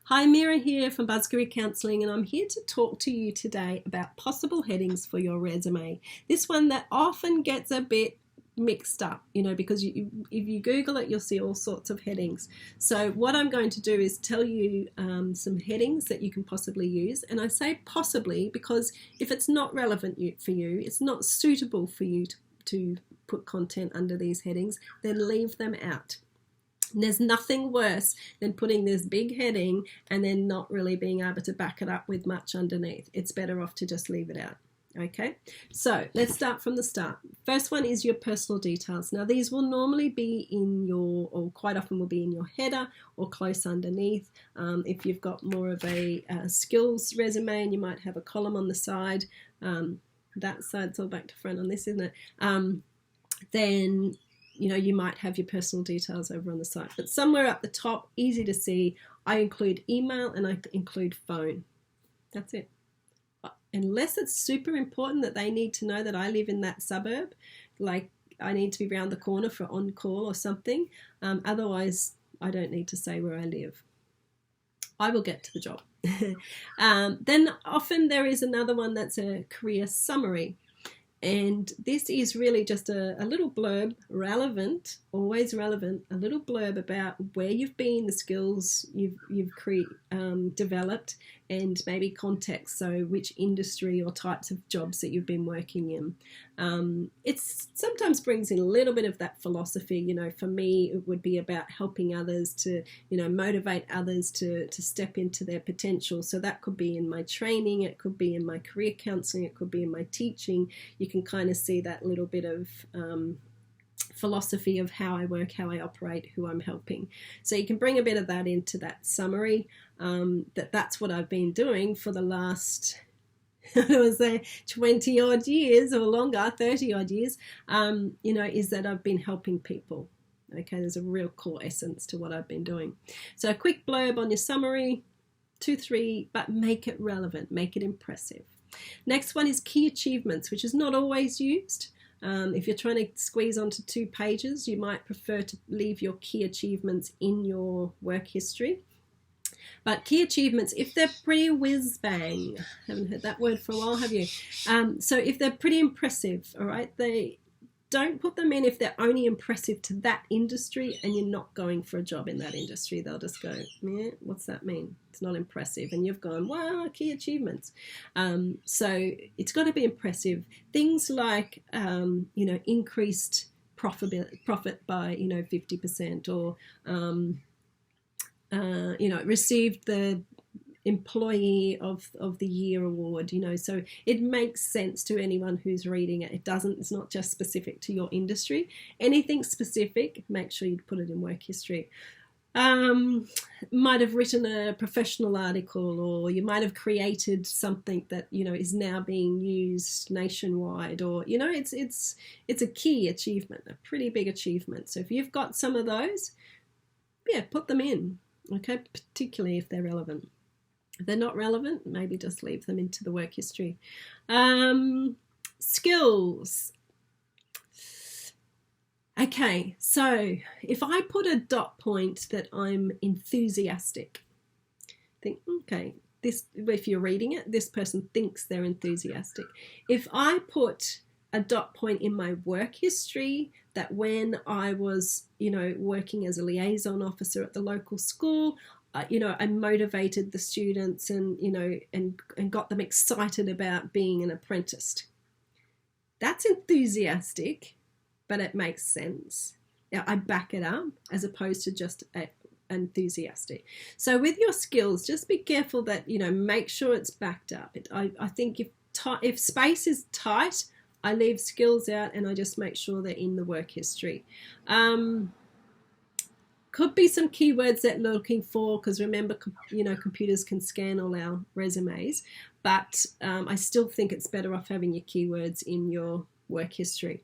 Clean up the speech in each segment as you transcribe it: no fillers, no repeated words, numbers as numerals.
Hi, Mira here from Buzz Career Counselling, and I'm here to talk to you today about possible headings for your resume. This one that often gets a bit mixed up, because if you Google it, you'll see all sorts of headings. So what I'm going to do is tell you some headings that you can possibly use, and I say possibly because if it's not relevant for you, it's not suitable for you to put content under these headings, then leave them out. And there's nothing worse than putting this big heading and then not really being able to back it up with much underneath. It's better off to just leave it out. Okay, so let's start from the start. First one is your personal details. Now these will normally be or quite often will be in your header or close underneath. If you've got more of a skills resume, and you might have a column on the side, that side's all back to front on this, isn't it? Then you might have your personal details over on the side. But somewhere up the top, easy to see, I include email and I include phone. That's it. Unless it's super important that they need to know that I live in that suburb, like I need to be around the corner for on-call or something. Otherwise, I don't need to say where I live. I will get to the job. Then often there is another one that's a career summary. And this is really just a little blurb, relevant, always relevant, a little blurb about where you've been, the skills you've developed, and maybe context, so which industry or types of jobs that you've been working in. It sometimes brings in a little bit of that philosophy. For me, it would be about helping others to, motivate others to step into their potential. So that could be in my training, it could be in my career counselling, it could be in my teaching. You can kind of see that little bit of philosophy of how I work, how I operate, who I'm helping. So you can bring a bit of that into that summary. That's what I've been doing for the last, I would say 20 odd years or longer, 30 odd years, is that I've been helping people. Okay, there's a real core essence to what I've been doing. So a quick blurb on your summary, 2, 3, but make it relevant, make it impressive. Next one is key achievements, which is not always used. If you're trying to squeeze onto 2 pages, you might prefer to leave your key achievements in your work history. But key achievements, if they're pretty whiz-bang, haven't heard that word for a while, have you? So if they're pretty impressive, all right, they don't put them in if they're only impressive to that industry and you're not going for a job in that industry. They'll just go, yeah, what's that mean? It's not impressive. And you've gone, wow, key achievements. So it's got to be impressive. Things like, increased profit by, 50% or, received the employee of the year award, so it makes sense to anyone who's reading it. It's not just specific to your industry. Anything specific, make sure you put it in work history. Might have written a professional article, or you might have created something that is now being used nationwide, or it's a key achievement, a pretty big achievement. So if you've got some of those, put them in, okay, particularly if they're relevant. If they're not relevant, maybe just leave them into the work history. Skills. Okay, so if I put a dot point that I'm enthusiastic, think, okay, if you're reading it, this person thinks they're enthusiastic. If I put a dot point in my work history that when I was, working as a liaison officer at the local school, I motivated the students and got them excited about being an apprentice. That's enthusiastic, but it makes sense. I back it up as opposed to just enthusiastic. So with your skills, just be careful that, make sure it's backed up. I think if space is tight, I leave skills out and I just make sure they're in the work history. Could be some keywords that you're looking for, because remember, computers can scan all our resumes, but I still think it's better off having your keywords in your work history.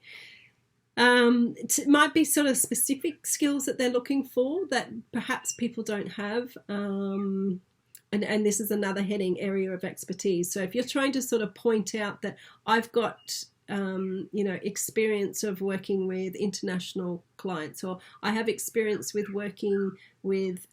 It might be sort of specific skills that they're looking for that perhaps people don't have. And this is another heading, area of expertise. So if you're trying to sort of point out that I've got experience of working with international clients, or I have experience with working with,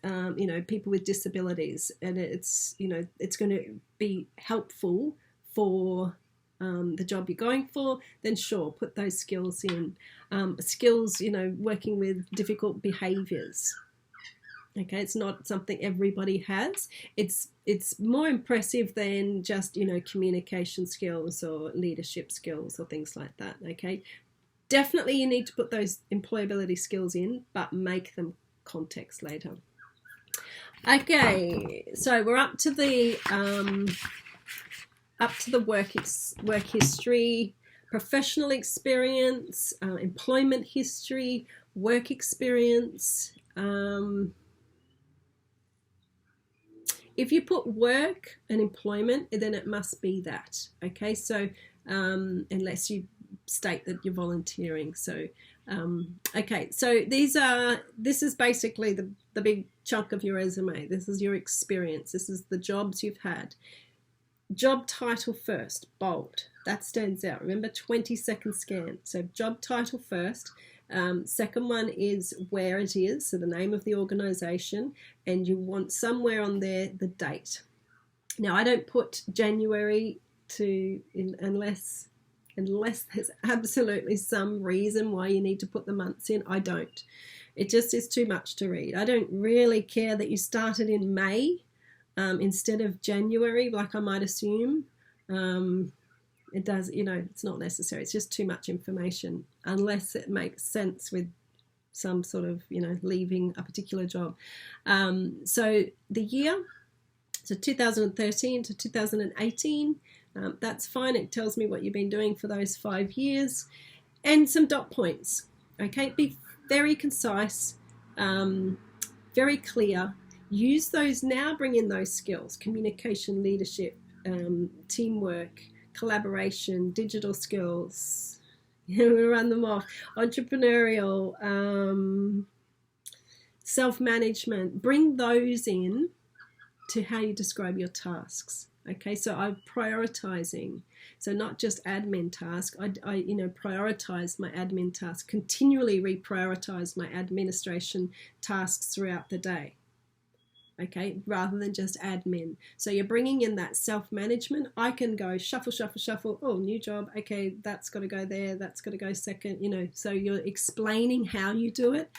people with disabilities, and it's going to be helpful for the job you're going for, then sure, put those skills in. Skills, working with difficult behaviors. Okay, it's not something everybody has. It's more impressive than just, communication skills or leadership skills or things like that. Okay, definitely you need to put those employability skills in, but make them context later. Okay, so we're up to the work history, professional experience, employment history, work experience. If you put work and employment, then it must be that. Okay, so unless you state that you're volunteering. So okay, so this is basically the big chunk of your resume. This is your experience. This is the jobs you've had. Job title first, bold. That stands out. Remember, 20-second scan. So job title first. Second one is where it is, so the name of the organization, and you want somewhere on there the date. Now, I don't put January unless there's absolutely some reason why you need to put the months in. I don't. It just is too much to read. I don't really care that you started in May instead of January, like I might assume. It does, it's not necessary. It's just too much information unless it makes sense with some sort of, leaving a particular job. So the year, so 2013 to 2018, that's fine. It tells me what you've been doing for those 5 years, and some dot points. Okay, be very concise, very clear. Use those now, bring in those skills: communication, leadership, teamwork, collaboration, digital skills. We run them off. Entrepreneurial, self-management. Bring those in to how you describe your tasks. Okay, so I'm prioritizing. So not just admin task. I prioritize my admin task. Continually reprioritize my administration tasks throughout the day. Okay, rather than just admin. So you're bringing in that self-management. I can go shuffle, shuffle, shuffle. Oh, new job. Okay, that's got to go there. That's got to go second. So you're explaining how you do it.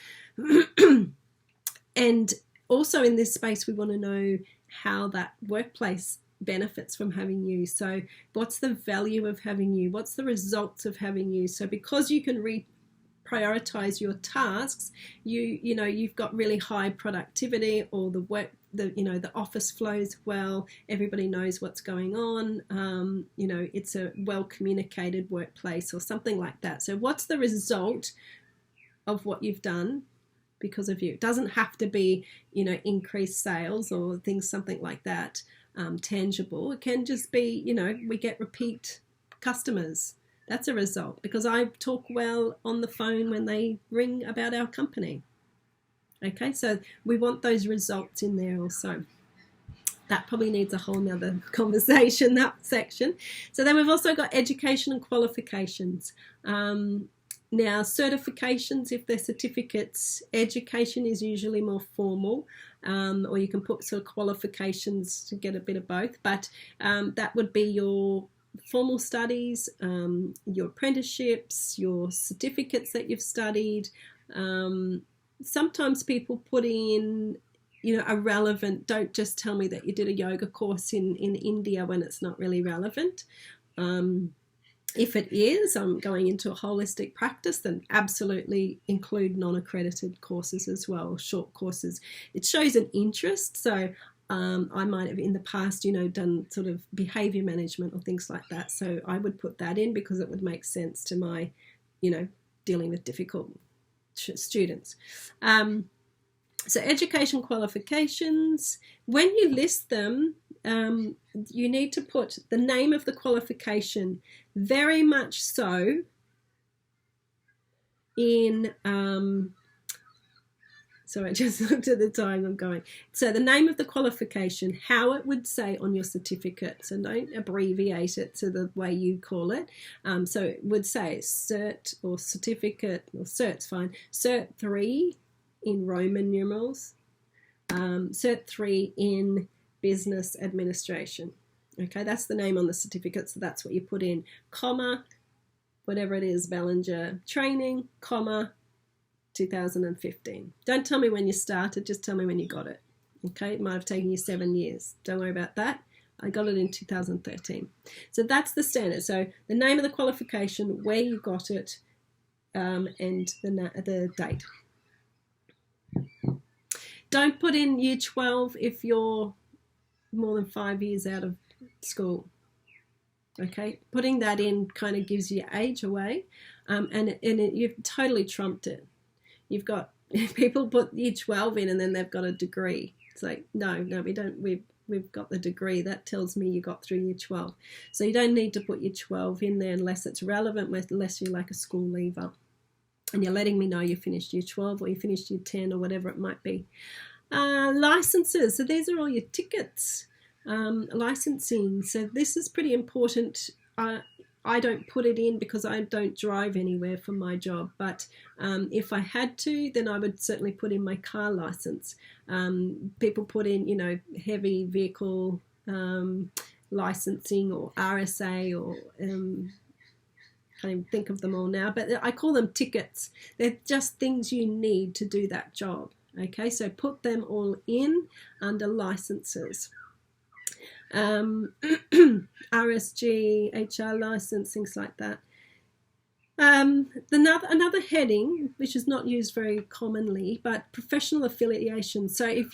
And also in this space, we want to know how that workplace benefits from having you. So what's the value of having you? What's the results of having you? So because you can prioritize your tasks, you've got really high productivity, or the office flows well, everybody knows what's going on, it's a well communicated workplace or something like that. So what's the result of what you've done because of you? It doesn't have to be increased sales or something like that, tangible. It can just be we get repeat customers. That's a result, because I talk well on the phone when they ring about our company. Okay, so we want those results in there also. That probably needs a whole nother conversation, that section. So then we've also got education and qualifications. Now, certifications, if they're certificates, education is usually more formal, or you can put sort of qualifications to get a bit of both, but that would be your formal studies, your apprenticeships, your certificates that you've studied. Sometimes people put in, a relevant, don't just tell me that you did a yoga course in India when it's not really relevant. If it is, I'm going into a holistic practice, then absolutely include non-accredited courses as well, short courses. It shows an interest. So I might have in the past, done sort of behavior management or things like that. So I would put that in because it would make sense to my, dealing with difficult students. So education qualifications, when you list them, you need to put the name of the qualification, very much so in So I just looked at the time I'm going. So the name of the qualification, how it would say on your certificate. So don't abbreviate it to the way you call it. So it would say cert or certificate, or cert's fine. Cert 3 in Roman numerals. Cert 3 in business administration. Okay, that's the name on the certificate. So that's what you put in, comma, whatever it is, Bellinger training, comma, 2015. Don't tell me when you started, just tell me when you got it. Okay, it might have taken you 7 years. Don't worry about that. I got it in 2013. So that's the standard. So the name of the qualification, where you got it, and the date. Don't put in year 12 if you're more than 5 years out of school. Okay, putting that in kind of gives your age away, you've totally trumped it. You've got people put year 12 in and then they've got a degree. It's like, no, we don't. We've got the degree. That tells me you got through year 12. So you don't need to put year 12 in there unless it's relevant, unless you're like a school leaver and you're letting me know you finished year 12 or you finished year 10 or whatever it might be. Licenses. So these are all your tickets. Licensing. So this is pretty important. I don't put it in because I don't drive anywhere for my job, but if I had to, then I would certainly put in my car license. People put in, heavy vehicle licensing or RSA or can't even think of them all now, but I call them tickets. They're just things you need to do that job. Okay, so put them all in under licenses. RSG, HR license, things like that. Another heading, which is not used very commonly, but professional affiliation. So if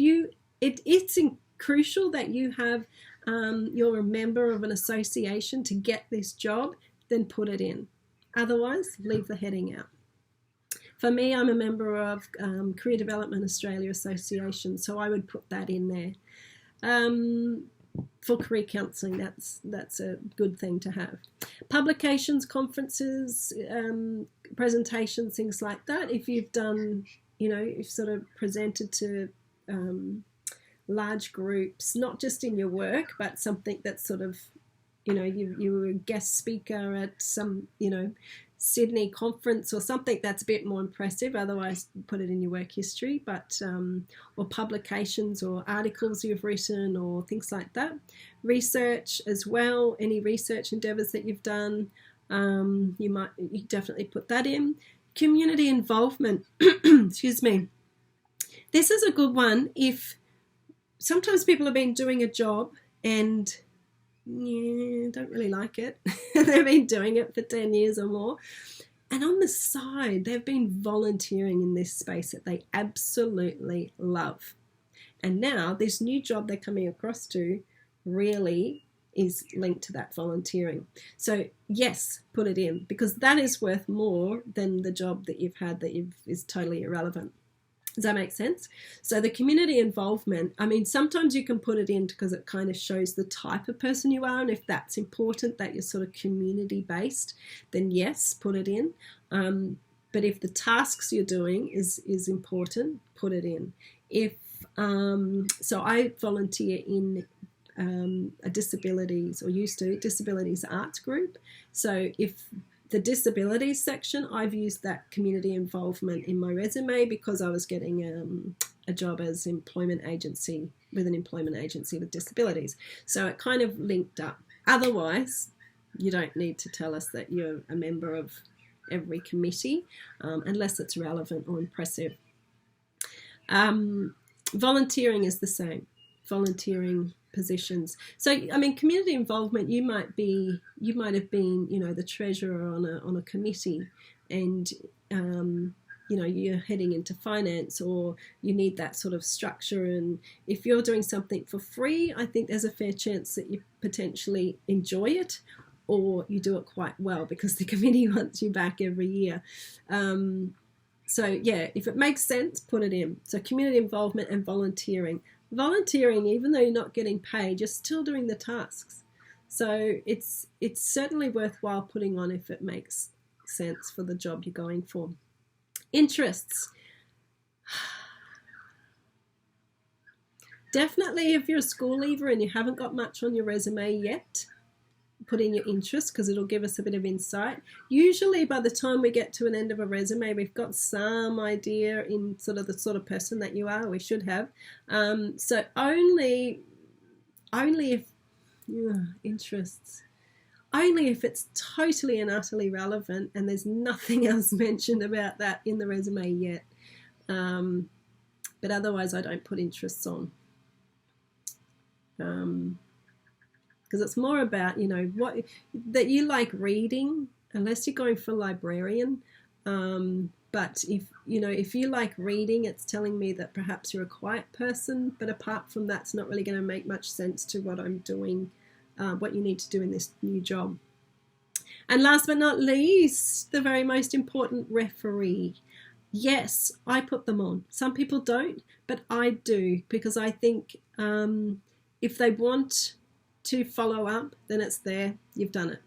it's crucial that you have, you're a member of an association to get this job, then put it in. Otherwise, leave the heading out. For me, I'm a member of Career Development Australia Association, so I would put that in there. For career counselling, that's a good thing to have. Publications, conferences, presentations, things like that. If you've done, you've sort of presented to large groups, not just in your work, but something that's sort of, you were a guest speaker at some, Sydney conference or something that's a bit more impressive. Otherwise, put it in your work history, but or publications or articles you've written or things like that. Research as well. Any research endeavours that you've done, you definitely put that in. Community involvement. Excuse me. This is a good one. If sometimes people have been doing a job and don't really like it. They've been doing it for 10 years or more. And on the side, they've been volunteering in this space that they absolutely love. And now this new job they're coming across to really is linked to that volunteering. So yes, put it in, because that is worth more than the job that you've had that is totally irrelevant. Does that make sense? So the community involvement, sometimes you can put it in because it kind of shows the type of person you are, and if that's important, that you're sort of community-based, then yes, put it in. But if the tasks you're doing is important, put it in. So I volunteer in a disabilities arts group. So if the disabilities section, I've used that community involvement in my resume because I was getting a job as an employment agency with disabilities. So it kind of linked up. Otherwise, you don't need to tell us that you're a member of every committee unless it's relevant or impressive. Volunteering is the same. Volunteering positions. So, community involvement, you might have been, the treasurer on a committee, and you're heading into finance, or you need that sort of structure. And if you're doing something for free, I think there's a fair chance that you potentially enjoy it, or you do it quite well because the committee wants you back every year. So yeah, if it makes sense, put it in. So community involvement and volunteering. Volunteering, even though you're not getting paid, you're still doing the tasks. So it's certainly worthwhile putting on if it makes sense for the job you're going for. Interests. Definitely if you're a school leaver and you haven't got much on your resume yet, put in your interest because it'll give us a bit of insight. Usually by the time we get to an end of a resume, we've got some idea in sort of the sort of person that you are. We should have. So only if interests. Only if it's totally and utterly relevant and there's nothing else mentioned about that in the resume yet. But otherwise I don't put interests on. Because it's more about, what that you like reading, unless you're going for librarian. But if you like reading, it's telling me that perhaps you're a quiet person. But apart from that, it's not really going to make much sense to what I'm doing, what you need to do in this new job. And last but not least, the very most important, referee. Yes, I put them on. Some people don't, but I do, because I think if they want to follow up, then it's there. You've done it.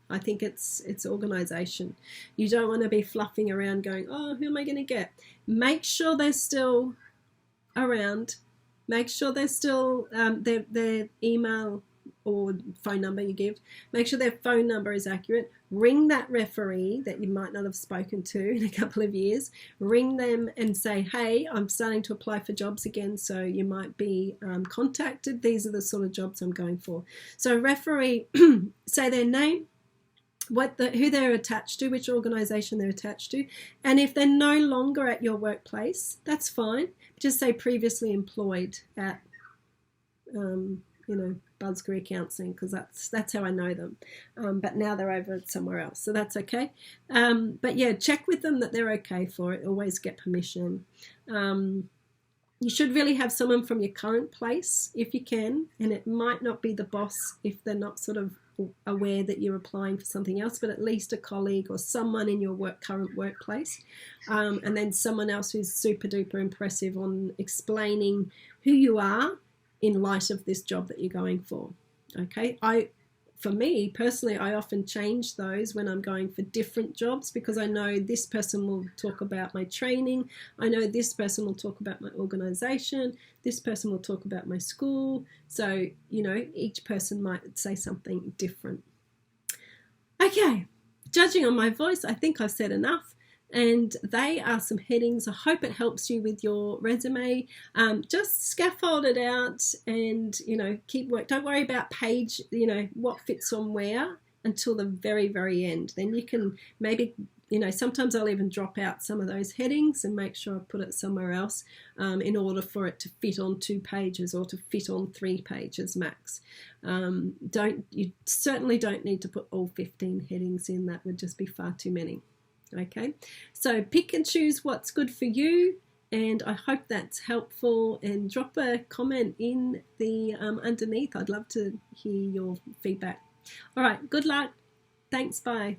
I think it's organisation. You don't want to be fluffing around going, oh, who am I going to get? Make sure they're still around. Make sure they're still their email or phone number you give. Make sure their phone number is accurate. Ring that referee that you might not have spoken to in a couple of years. Ring them and say, hey, I'm starting to apply for jobs again, so you might be contacted. These are the sort of jobs I'm going for. So referee, say their name, who they're attached to, which organisation they're attached to, and if they're no longer at your workplace, that's fine. Just say previously employed at, Bud's Career Counselling, because that's how I know them. But now they're over somewhere else, so that's okay. But yeah, check with them that they're okay for it. Always get permission. You should really have someone from your current place if you can, and it might not be the boss if they're not sort of aware that you're applying for something else, but at least a colleague or someone in your current workplace, and then someone else who's super duper impressive on explaining who you are in light of this job that you're going for. Okay, for me personally, I often change those when I'm going for different jobs, because I know this person will talk about my training, I know this person will talk about my organisation, this person will talk about my school. So, each person might say something different. Okay, judging on my voice, I think I've said enough. And they are some headings. I hope it helps you with your resume. Just scaffold it out and, keep work. Don't worry about page, what fits on where until the very, very end. Then you can maybe, sometimes I'll even drop out some of those headings and make sure I put it somewhere else in order for it to fit on 2 pages or to fit on 3 pages max. You certainly don't need to put all 15 headings in. That would just be far too many. Okay, so pick and choose what's good for you, and I hope that's helpful, and drop a comment in the underneath. I'd love to hear your feedback. All right, good luck. Thanks, bye.